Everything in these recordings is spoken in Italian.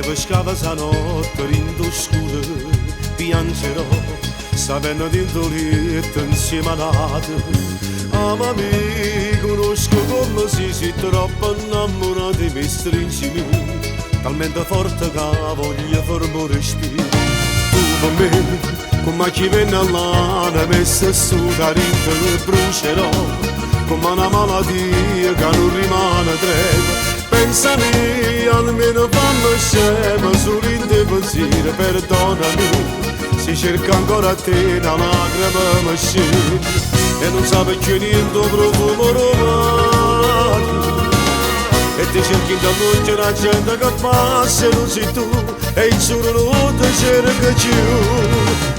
pescava stanotte rindo scuro, piangerò, sapendo di indolito insieme a nato. Amami, conosco come sei troppo innamorato e mi stringimi, talmente forte che voglio farmi respiro. Tu per me, come chi viene all'ana, messa su da rito, brucerò, come una malattia che non rimane tregua. Pensami, almeno fammi scema, solo in te pensiero, perdonami, si cerca ancora a te, una lacrima mi scende. E non sape più niente profumo romano, e ti cerchi da luce la gente che passa e non sei tu, e il solo non ti cerca più.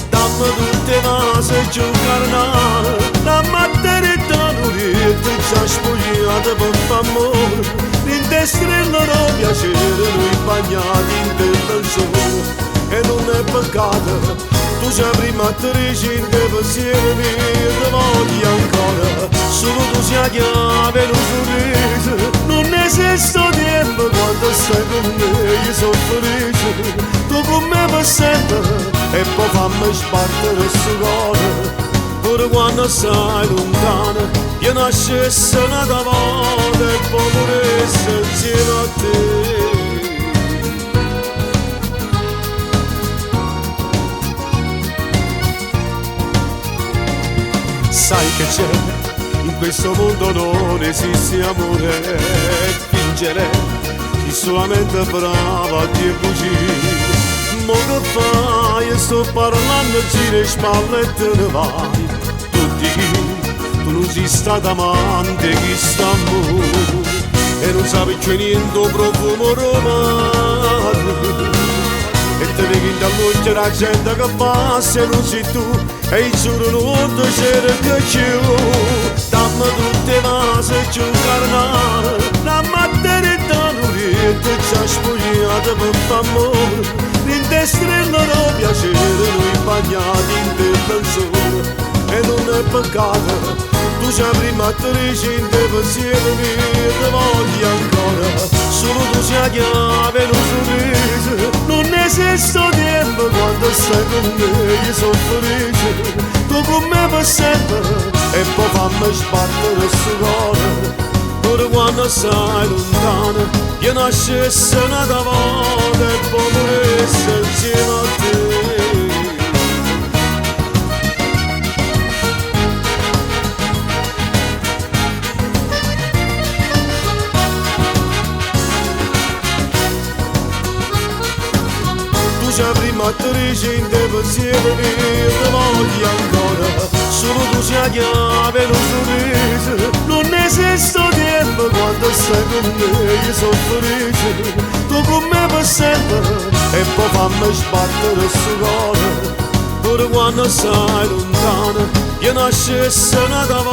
Dammi tutte cose e giù carnale, la maternità non riesce, ci ha spogliato per f'amore, in te strella no piacere, noi bagnati in te canzone, e non è peccato. Tu sei prima attrice in te pensieri miei, ti voglio ancora. Solo tu sei la chiave, un sorriso. Non esiste tempo quando stai con me, io sono felice. Tu con me per sempre, e poi fammi sbattere sto cuore. Pure quando sei lontana, io nascessi una volta e poi morissi insieme a te. Sai che c'è, in questo mondo non esiste amore, fingere, chi solamente brava a dire bugie. Mo che fai, io sto parlando, giri le spalle e te ne vai. Tu dici, tu non sei stata amante, chi sta amore, e non sapi più niente profumo romano. E te vedi dall'occhio la gente che passa e non sei tu, e il giuro non ti cerca più. Dammi tutte cose e giù carnale, la maternità non riesce, ci ha spogliato per f'amore, in te strella no piacere, noi bagnati in te canzone, e non è peccato. Tu sei prima attrice in te pensieri miei, ti voglio ancora. Solo tu sei la chiave, un sorriso. Non esiste tempo quando stai con me, io sono felice. Tu con me per sempre, e poi fammi sbattere sto cuore. Pure quando sei lontana, io nascessi una volta e poi morissi insieme a te. Sei prima attrice in te pensieri miei, ti voglio ancora. Solo tu sei la chiave, un sorriso. Non esiste tempo quando stai con me, io sono felice. Tu con me per sempre, e poi fammi sbattere sto cuore. Pure quando sei lontana, io nascessi una volta